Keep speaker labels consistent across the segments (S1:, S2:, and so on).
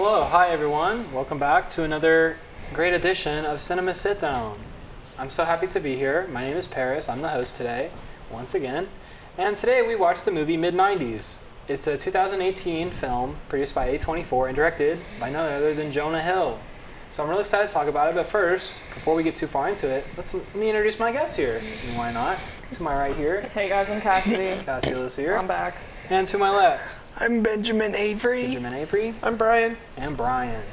S1: hello. Hi, everyone. Welcome back to another great edition of Cinema Sitdown. I'm so happy to be here. My name is Paris. I'm the host today, once again. And today we watched the movie Mid-90s. It's a 2018 film produced by A24 and directed by none other than Jonah Hill. So I'm really excited to talk about it, but first, before we get too far into it, let me introduce my guest here. And why not? To my right here.
S2: Hey guys, I'm Cassidy.
S1: Cassidy's here.
S2: I'm back.
S1: And to my left.
S3: I'm Benjamin Avery.
S1: Benjamin Avery.
S3: I'm Bryan.
S1: And Bryan.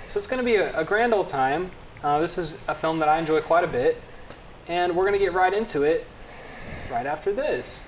S1: So it's going to be a grand old time. This is a film that I enjoy quite a bit, and we're going to get right into it right after this.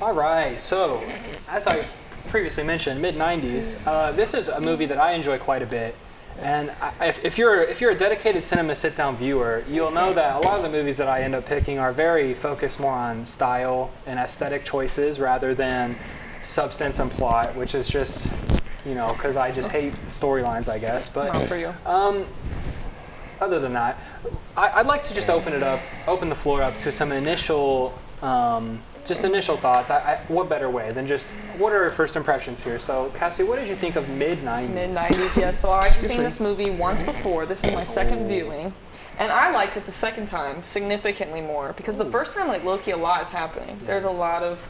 S1: Alright, so as I previously mentioned, mid-90s, this is a movie that I enjoy quite a bit. And if you're a dedicated Cinema Sit-Down viewer, you'll know that a lot of the movies that I end up picking are very focused more on style and aesthetic choices rather than substance and plot, which is just, because I just hate storylines, I guess. But
S2: Not for you.
S1: Other than that, I'd like to just open the floor up to some initial thoughts. What better way than just, what are your first impressions here? So, Cassie, what did you think of Mid-90s?
S2: Mid-90s, yes. So I've seen this movie once before. This is my second viewing. And I liked it the second time significantly more because the first time, low-key, a lot is happening. Yes. There's a lot of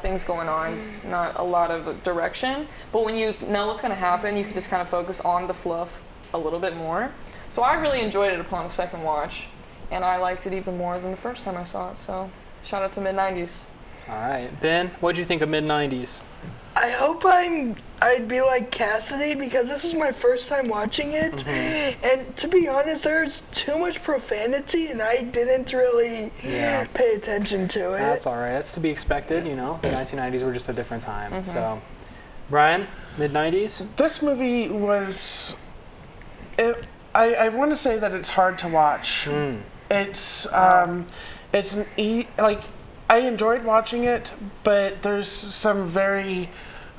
S2: things going on, not a lot of direction. But when you know what's going to happen, you can just kind of focus on the fluff a little bit more. So I really enjoyed it upon a second watch. And I liked it even more than the first time I saw it. So shout out to Mid-90s.
S1: All right. Ben, what did you think of Mid-90s?
S3: I hope I'd be like Cassidy because this is my first time watching it. Mm-hmm. And to be honest, there's too much profanity and I didn't really pay attention to it.
S1: That's all right. That's to be expected, The 1990s were just a different time. Mm-hmm. So, Bryan, Mid-90s?
S4: This movie was... I want to say that it's hard to watch. Mm. I enjoyed watching it, but there's some very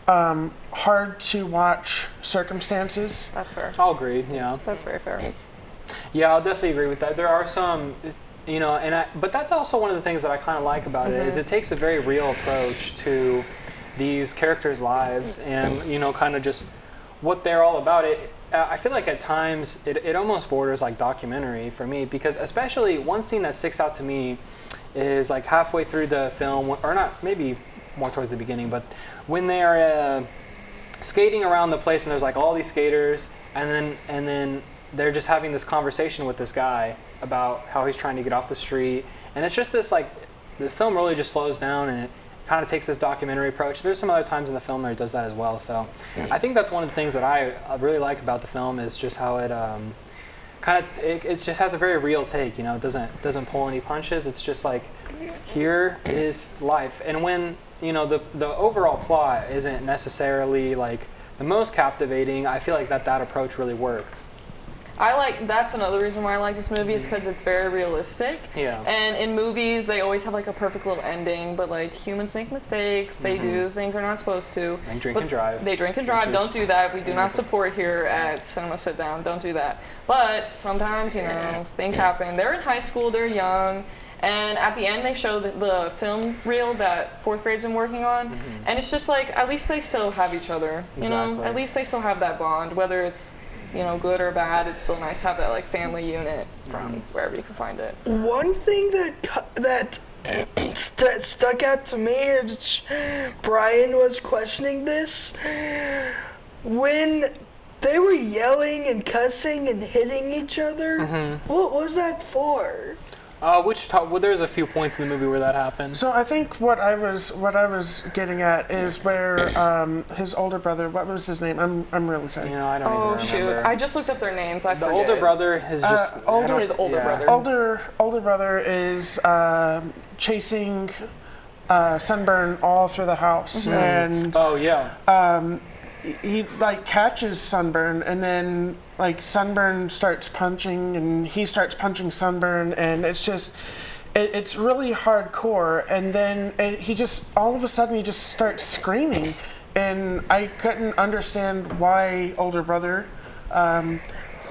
S4: hard to watch circumstances.
S2: That's fair.
S1: I'll agree. Yeah.
S2: That's very fair.
S1: Yeah, I'll definitely agree with that. There are some, but that's also one of the things that I kind of like about it is it takes a very real approach to these characters' lives and kind of just what they're all about. I feel like at times it almost borders like documentary for me because especially one scene that sticks out to me is like halfway through the film, or not, maybe more towards the beginning, but when they are skating around the place and there's like all these skaters and then they're just having this conversation with this guy about how he's trying to get off the street, and it's just this like the film really just slows down and it kind of takes this documentary approach. There's some other times in the film where it does that as well. So I think that's one of the things that I really like about the film is just how it it just has a very real take. It doesn't pull any punches. It's just like, here is life. And when the overall plot isn't necessarily like the most captivating, I feel like that approach really worked.
S2: That's another reason why I like this movie is because it's very realistic. Yeah. And in movies, they always have like a perfect little ending, but like humans make mistakes. They do things they're not supposed to.
S1: They drink and drive.
S2: They drink and drive. Don't do that. We do not support here at Cinema Sit Down. Don't do that. But sometimes, things happen. They're in high school. They're young. And at the end, they show the film reel that fourth grade's been working on. Mm-hmm. And it's just like, at least they still have each other.
S1: Exactly.
S2: At least they still have that bond, whether it's good or bad. It's still nice to have that like family unit from wherever you can find it.
S3: One thing that stuck out to me is Bryan was questioning this when they were yelling and cussing and hitting each other. Mm-hmm. What was that for?
S1: There's a few points in the movie where that happened.
S4: So I think what I was getting at is where his older brother, what was his name? I'm really sorry.
S1: I don't even remember.
S2: I just looked up their names. I forget.
S1: The older brother is just
S2: his older brother.
S4: Older brother is chasing Sunburn all through the house, and
S1: Oh yeah.
S4: he like catches Sunburn, and then like Sunburn starts punching, and he starts punching Sunburn, and it's just it's really hardcore. And then he just all of a sudden he just starts screaming, and I couldn't understand why older brother,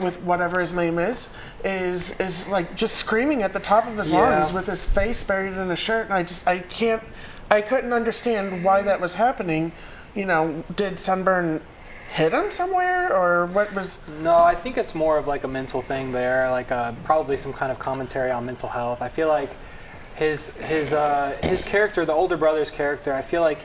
S4: with whatever his name is like just screaming at the top of his lungs with his face buried in a shirt, and I couldn't understand why that was happening. You know, did Sunburn hit him somewhere, or what was?
S1: No, I think it's more of like a mental thing there, like probably some kind of commentary on mental health. I feel like his character, the older brother's character, I feel like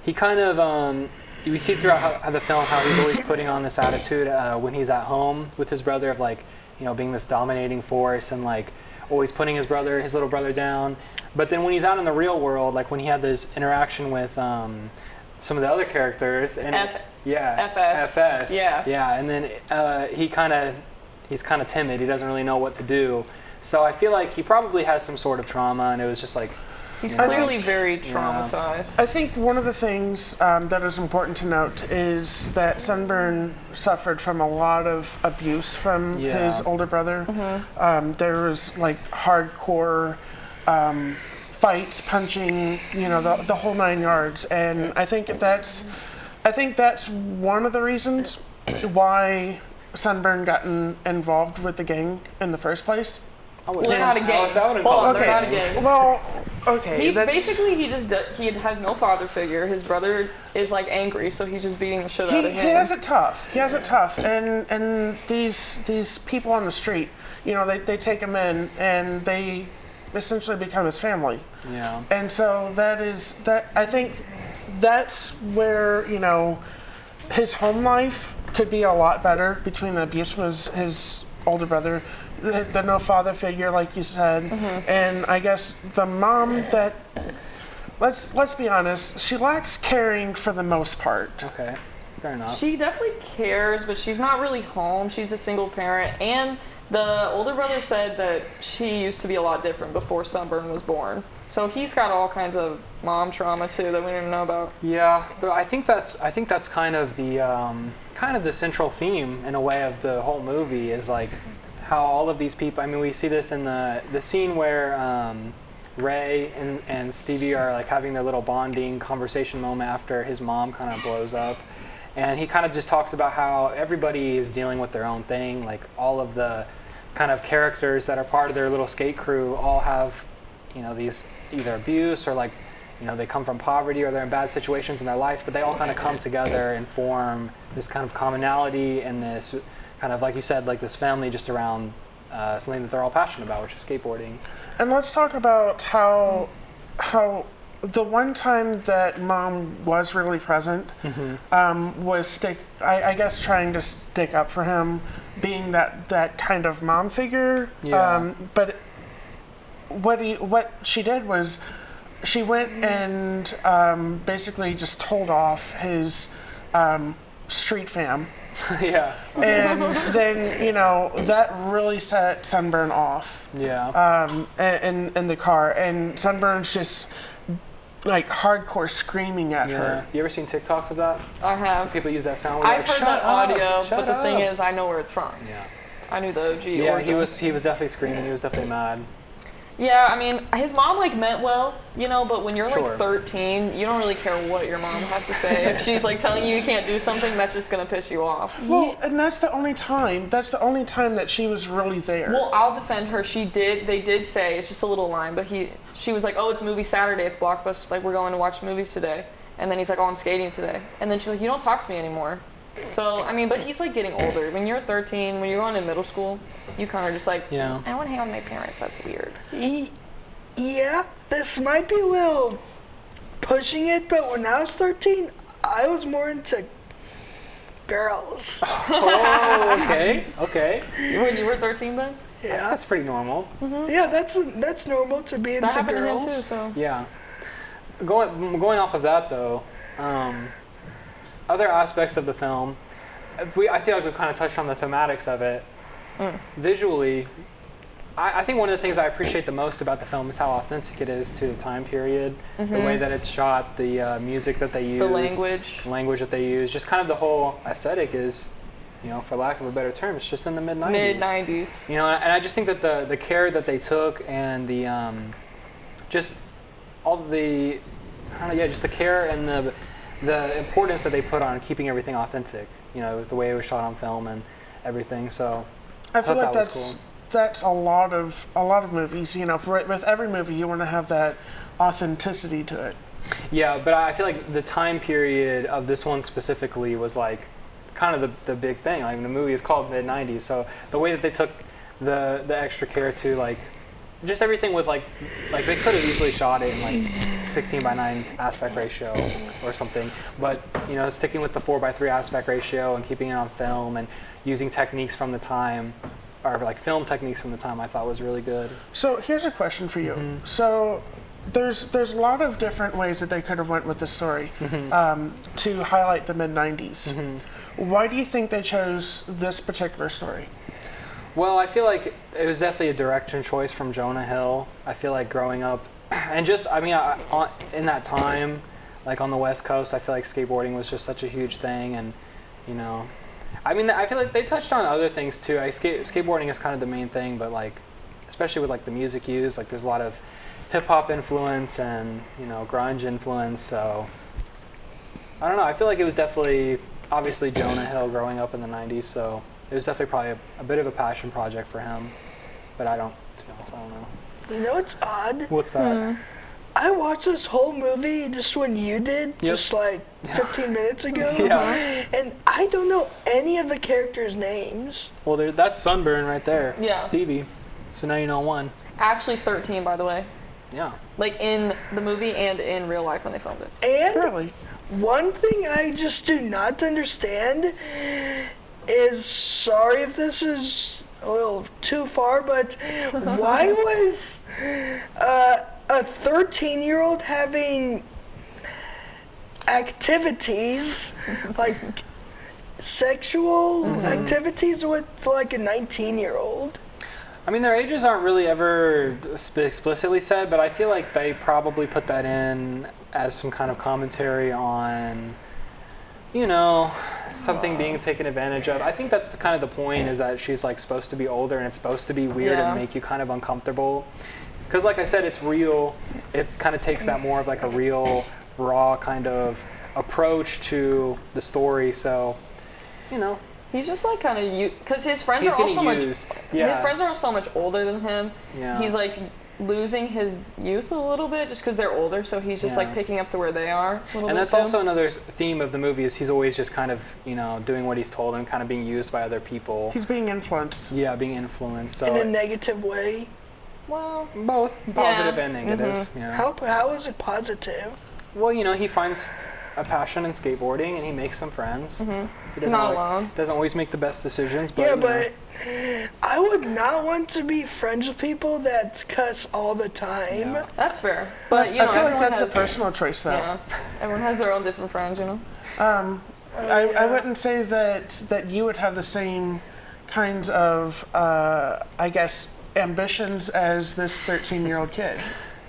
S1: he kind of we see throughout how the film how he's always putting on this attitude when he's at home with his brother of like, you know, being this dominating force and like always putting his little brother down. But then when he's out in the real world, like when he had this interaction with some of the other characters and
S2: FS.
S1: yeah, and then he's kind of timid. He doesn't really know what to do. So I feel like he probably has some sort of trauma, and it was just like
S2: he's clearly very traumatized.
S4: I think one of the things that is important to note is that Sunburn suffered from a lot of abuse from his older brother. There was like hardcore fights, punching, you know, the whole 9 yards, and I think that's one of the reasons why Sunburn got involved with the gang in the first place.
S2: They're not a gang. They're not a gang.
S4: Well, okay.
S2: He has no father figure. His brother is like angry, so he's just beating the shit out of him.
S4: He has it tough. And these people on the street, you know, they take him in and they essentially become his family.
S1: Yeah.
S4: And so I think that's where, you know, his home life could be a lot better between the abuse from his older brother, the no father figure, like you said, and I guess the mom that, let's be honest, she lacks caring for the most part.
S1: Okay, fair enough.
S2: She definitely cares, but she's not really home. She's a single parent, and the older brother said that she used to be a lot different before Sunburn was born. So he's got all kinds of mom trauma too that we didn't know about.
S1: Yeah, but I think that's kind of the central theme in a way of the whole movie is like how all of these people. I mean, we see this in the scene where Ray and Stevie are like having their little bonding conversation moment after his mom kind of blows up. And he kind of just talks about how everybody is dealing with their own thing. Like all of the kind of characters that are part of their little skate crew all have, you know, these either abuse or like, you know, they come from poverty or they're in bad situations in their life, but they all kind of come together and form this kind of commonality and this kind of, like you said, like this family just around something that they're all passionate about, which is skateboarding.
S4: And let's talk about how the one time that mom was really present was I guess trying to stick up for him, being that kind of mom figure.
S1: Yeah.
S4: But what she did was she went and basically just told off his street fam.
S1: Yeah.
S4: And then, you know, that really set Sunburn off.
S1: Yeah.
S4: In the car, and Sunburn's just like hardcore screaming at her.
S1: You ever seen TikToks of that?
S2: I have.
S1: People use that sound.
S2: I've heard that audio, but the thing is, I know where it's from.
S1: Yeah.
S2: I knew the OG.
S1: Yeah,
S2: origin.
S1: he was definitely screaming. He was definitely mad.
S2: Yeah, I mean, his mom like meant well, you know, but when you're
S1: Sure.
S2: like 13, you don't really care what your mom has to say. If she's like telling you can't do something, that's just gonna piss you off.
S4: Well, and that's the only time that she was really there.
S2: Well, I'll defend her. They did say, it's just a little line, but she was like, oh, it's movie Saturday, it's Blockbuster, like we're going to watch movies today. And then he's like, oh, I'm skating today. And then she's like, you don't talk to me anymore. So, I mean, but he's like getting older. When you're 13, when you're going to middle school, you kind of just like,
S1: Yeah.
S2: I want to hang out with my parents, that's weird.
S3: Yeah, this might be a little pushing it, but when I was 13, I was more into girls.
S1: Oh, okay.
S2: When you were 13 then?
S3: Yeah,
S1: That's pretty normal.
S3: yeah, that's normal to be into
S2: That happened
S3: girls.
S2: to him too, so.
S1: Yeah. Going off of that though, other aspects of the film, I feel like we've kind of touched on the thematics of it. Visually, I think one of the things I appreciate the most about the film is how authentic it is to the time period, the way that it's shot, the music that they use,
S2: The
S1: language that they use, just kind of the whole aesthetic is, you know, for lack of a better term, it's just in the mid-90s.
S2: Mid-90s.
S1: You know, and I just think that the care that they took and the just all the, I don't know, yeah, just the care and the importance that they put on keeping everything authentic. You know, the way it was shot on film and everything. So
S4: I feel like
S1: that was cool.
S4: That's a lot of movies. You know, with every movie, you want to have that authenticity to it.
S1: Yeah, but I feel like the time period of this one specifically was like kind of the big thing. Like the movie is called mid-90s, so the way that they took the extra care to like just everything with like they could have easily shot it in like 16:9 aspect ratio or something, but you know, sticking with the 4:3 aspect ratio and keeping it on film and using techniques from the time, or like film techniques from the time, I thought was really good.
S4: So here's a question for you. So there's a lot of different ways that they could have went with the story to highlight the mid-90s. Why do you think they chose this particular story?
S1: Well, I feel like it was definitely a direction choice from Jonah Hill. I feel like growing up, and just, I mean, in that time, like on the West Coast, I feel like skateboarding was just such a huge thing, and, you know, I mean, I feel like they touched on other things too. Skateboarding is kind of the main thing, but like, especially with like the music used, like there's a lot of hip hop influence and, you know, grunge influence, so, I don't know, I feel like it was definitely, obviously Jonah Hill growing up in the 90s, so it was definitely probably a bit of a passion project for him, but to be honest, I don't know.
S3: You know what's odd?
S1: What's that?
S3: I watched this whole movie just when you did, just like 15 minutes ago. And I don't know any of the characters' names.
S1: Well, that's Sunburn right there.
S2: Yeah.
S1: Stevie. So now you know one.
S2: Actually 13, by the way.
S1: Yeah.
S2: Like in the movie and in real life when they filmed it.
S3: And
S4: Really?
S3: one thing I just do not understand is, sorry if this is a little too far, but why was a 13-year-old having activities, like sexual activities with like a 19-year-old?
S1: I mean, their ages aren't really ever explicitly said, but I feel like they probably put that in as some kind of commentary on, you know, something being taken advantage of. I think that's kind of the point, is that she's like supposed to be older and it's supposed to be weird and make you kind of uncomfortable. Because like I said, it's real. It kind of takes that more of like a real, raw kind of approach to the story. So, you know.
S2: He's just like kind of because his friends are also his friends are so much older than him. Yeah. He's like losing his youth a little bit just because they're older, so he's just like picking up to where they are.
S1: And that's also another theme of the movie, is he's always just kind of, you know, doing what he's told and kind of being used by other people.
S4: He's being influenced.
S1: Yeah, being influenced. So
S3: in a negative way?
S2: Well,
S1: both positive and negative. Yeah.
S3: How is it positive?
S1: Well, you know, he finds a passion in skateboarding and he makes some friends.
S2: He's not alone.
S1: Doesn't always make the best decisions, but
S3: yeah, but I would not want to be friends with people that cuss all the time.
S2: Yeah. That's fair, but you know,
S4: I feel like that's a personal choice, though.
S2: Yeah, everyone has their own different friends, you know.
S4: I wouldn't say that you would have the same kinds of, I guess, ambitions as this 13-year-old kid.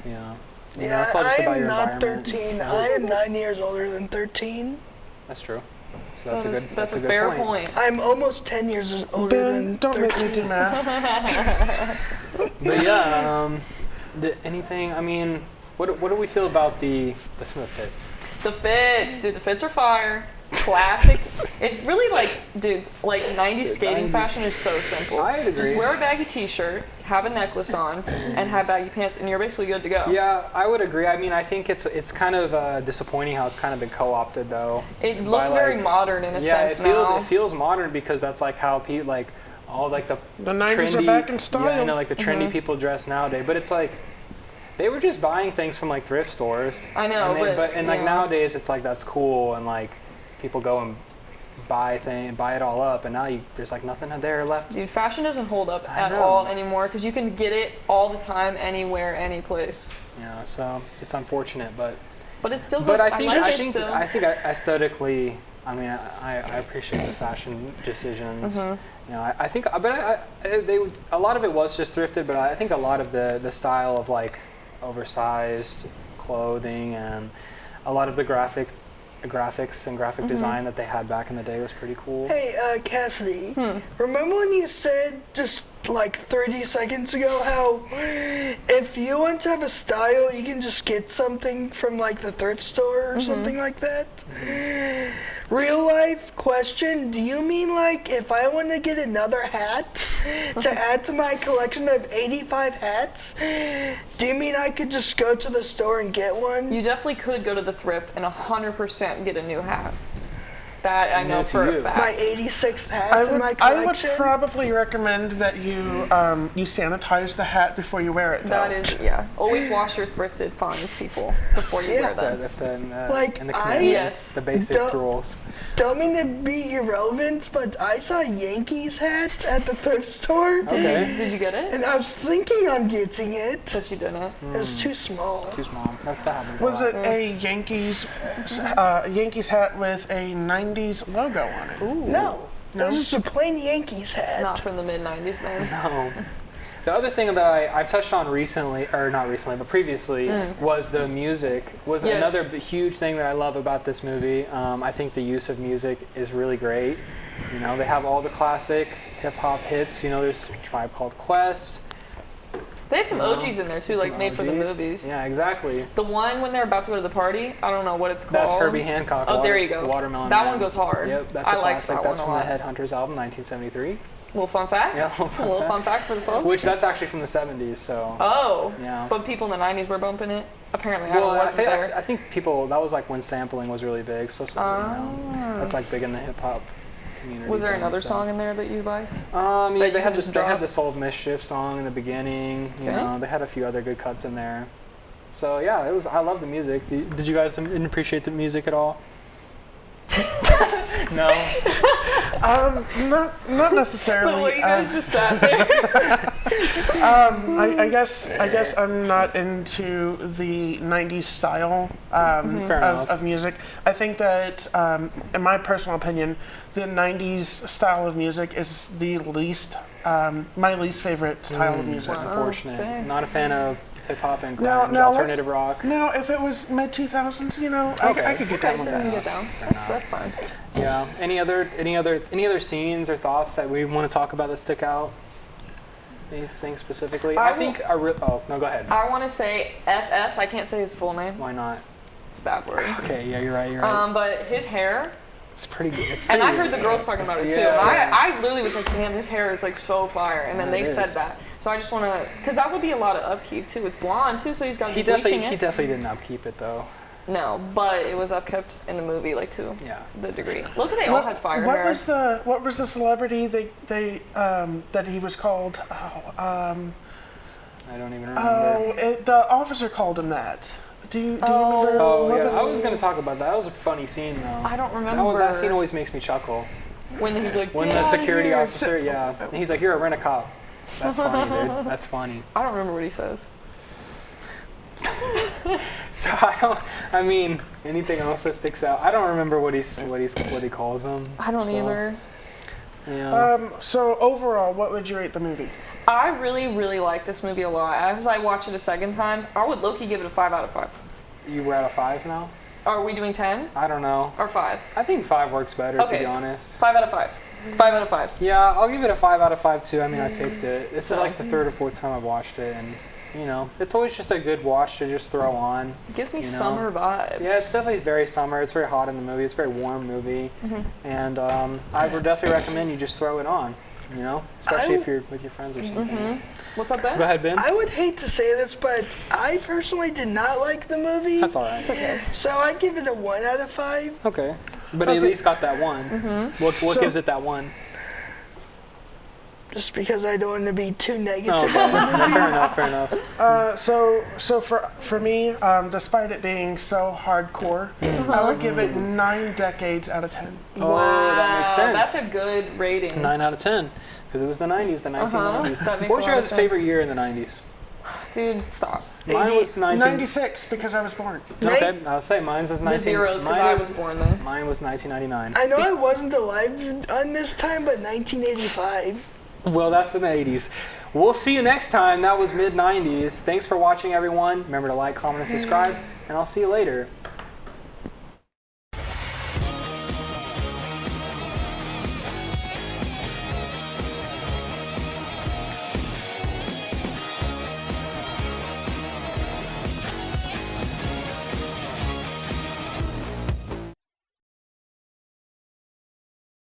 S1: Yeah.
S3: Yeah,
S1: it's all just about your
S3: not
S1: environment.
S3: 13. I am 9 years older than 13.
S1: That's true. So that's a good
S2: fair point.
S3: I'm almost 10 years older than 13.
S4: Don't make me do math.
S1: But yeah, anything, I mean, what do we feel about the fits?
S2: The fits, dude, the fits are fire. Classic. It's really like, dude, like 90s skating fashion is so simple.
S1: I agree.
S2: Just wear a baggy t-shirt, have a necklace on, and have baggy pants, and you're basically good to go.
S1: Yeah, I would agree. I mean, I think it's kind of disappointing how it's kind of been co-opted, though.
S2: It looks very modern in a sense
S1: now. It feels modern because that's like how people, like, all like the
S4: 90s
S1: trendy,
S4: are back in style.
S1: Yeah, you know, like the trendy people dress nowadays. But it's like, they were just buying things from like thrift stores.
S2: I know,
S1: and like nowadays it's like that's cool, and like people go and buy it all up, and now there's like nothing there left.
S2: Dude, fashion doesn't hold up at all anymore because you can get it all the time, anywhere, any place.
S1: Yeah, so it's unfortunate, but
S2: it still goes.
S1: But I think aesthetically, I mean, I appreciate the fashion decisions. You know, I think, but a lot of it was just thrifted, but I think a lot of the style of like oversized clothing and a lot of the graphics and graphic design that they had back in the day was pretty cool.
S3: Hey, Cassidy, remember when you said just like 30 seconds ago how if you want to have a style, you can just get something from like the thrift store or something like that? Real life question, do you mean like if I want to get another hat to add to my collection of 85 hats, do you mean I could just go to the store and get one?
S2: You definitely could go to the thrift and 100% get a new hat. That I know for a fact.
S3: My 86th hat in my collection?
S4: I would probably recommend that you you sanitize the hat before you wear it, though.
S2: That is, yeah. Always wash your thrifted finds, people, before you wear them.
S1: That's the
S3: Like,
S1: in the commandments, the basic rules.
S3: Don't mean to be irrelevant, but I saw a Yankees hat at the thrift store.
S1: Okay.
S2: Did you get it?
S3: And I was thinking on getting it.
S2: But you didn't.
S3: It was too small.
S1: Too small. That happens a
S4: Was
S1: lot.
S4: it a Yankees hat with a 90s logo on it?
S2: Ooh.
S3: No. It was just a plain Yankees hat.
S2: Not from the mid-90s then.
S1: No. The other thing that I've touched on recently, or not recently, but previously, was the music. Was another huge thing that I love about this movie. I think the use of music is really great. You know, they have all the classic hip-hop hits. You know, there's a Tribe Called Quest.
S2: They had some OGs in there too, like made for the movies.
S1: Yeah, exactly.
S2: The one when they're about to go to the party, I don't know what it's called.
S1: That's Herbie Hancock.
S2: Oh, there you go.
S1: Watermelon
S2: That
S1: Man.
S2: one goes hard.
S1: Yep, that's
S2: I
S1: a
S2: like
S1: classic.
S2: that
S1: That's
S2: one
S1: from
S2: a
S1: the
S2: lot.
S1: Headhunters album, 1973.
S2: Little fun fact.
S1: Yeah,
S2: A little fun fact for the folks.
S1: Which that's actually from the 70s. So.
S2: Oh.
S1: Yeah.
S2: But people in the 90s were bumping it. Apparently, I
S1: Well,
S2: wasn't there.
S1: I think people, that was like when sampling was really big. So you know, that's like big in the hip hop community.
S2: Was there
S1: thing,
S2: another
S1: so.
S2: song in there that you liked?
S1: Yeah,
S2: that
S1: they
S2: you
S1: had
S2: just
S1: they had
S2: dropped?
S1: the Soul of Mischief song in the beginning. You
S2: Okay.
S1: know, they had a few other good cuts in there. So yeah, it was. I love the music. Did you guys appreciate the music at all? No.
S4: Not necessarily.
S2: The way you guys just sat there.
S4: I guess I'm not into the 90s style of music. I think that, in my personal opinion, the 90s style of music is the least, my least favorite style of music.
S1: Unfortunate.
S2: Okay.
S1: Not a fan of hip hop and grunge, alternative rock.
S4: No, if it was mid 2000s, you know, I could get down with
S2: You can
S4: that.
S2: get down. That's fine.
S1: Yeah. Any other scenes or thoughts that we want to talk about that stick out? Anything specifically? I think oh no, go ahead.
S2: I want to say FS. I can't say his full name.
S1: Why not?
S2: It's a bad word.
S1: Okay, yeah, you're right.
S2: But his hair.
S1: It's pretty good.
S2: And I heard the girls talking about it too.
S1: Yeah,
S2: And I literally was like, damn, his hair is like so fire. And then
S1: Yeah,
S2: they
S1: it
S2: said
S1: is.
S2: that. So I just want to, because that would be a lot of upkeep too. It's blonde too, so he's got to be
S1: He
S2: bleaching
S1: definitely
S2: it.
S1: didn't upkeep it though.
S2: No, but it was upkept in the movie, like to the degree. Look at they all had fire
S4: What
S2: hair.
S4: what was the celebrity they that he was called?
S1: I don't even remember.
S4: The officer called him that. Do you remember?
S1: Oh
S4: what
S1: yeah,
S4: was
S1: I was gonna talk about that. That was a funny scene though.
S2: I don't remember.
S1: That scene always makes me chuckle.
S2: When he's like,
S1: When
S2: "Get
S1: the
S2: outta
S1: security
S2: here."
S1: officer, and he's like, "You're a rent-a-cop." That's funny, dude. That's funny.
S2: I don't remember what he says.
S1: So I mean, anything else that sticks out? I don't remember what he calls him.
S2: I don't
S1: so,
S2: either.
S1: Yeah.
S4: So overall, what would you rate the movie?
S2: I really, really like this movie a lot. As I watch it a second time, I would low-key give it a 5 out of 5.
S1: You were at a 5 now?
S2: Are we doing 10
S1: I don't know.
S2: or 5?
S1: I think 5 works better, to be honest.
S2: 5 out of 5. 5 out of 5.
S1: Yeah, I'll give it a 5 out of 5 too. I mean, I picked it. This is like the third or fourth time I've watched it, and you know, it's always just a good watch to just throw on.
S2: It gives me
S1: you know?
S2: summer vibes.
S1: Yeah, it's definitely very summer. It's very hot in the movie. It's a very warm movie, and I would definitely recommend you just throw it on. You know, especially if you're with your friends or something.
S2: What's up, Ben?
S1: Go ahead, Ben.
S3: I would hate to say this, but I personally did not like the movie.
S1: That's all right.
S2: It's okay.
S3: So I'd give it a 1 out of 5.
S1: Okay, but at least got that one. What gives it that one?
S3: Just because I don't want to be too negative.
S1: Oh, okay. Fair enough.
S4: So for me, despite it being so hardcore, I would give it 9 decades out of 10.
S1: Oh, that makes sense.
S2: That's a good rating.
S1: 9 out of 10, because it was the 90s, the 1990s.
S2: That makes
S1: What was
S2: a
S1: your
S2: lot of
S1: guys'
S2: sense.
S1: favorite year in the 90s?
S2: Dude, stop.
S1: Mine was
S4: 96 because I was born.
S1: Okay, I'll say mine was 19.
S2: The zeros because I was born then.
S1: Mine was 1999.
S3: I know I wasn't alive on this time, but 1985.
S1: Well, that's the 80s. We'll see you next time. That was mid-90s. Thanks for watching, everyone. Remember to like, comment, and subscribe, and I'll see you later.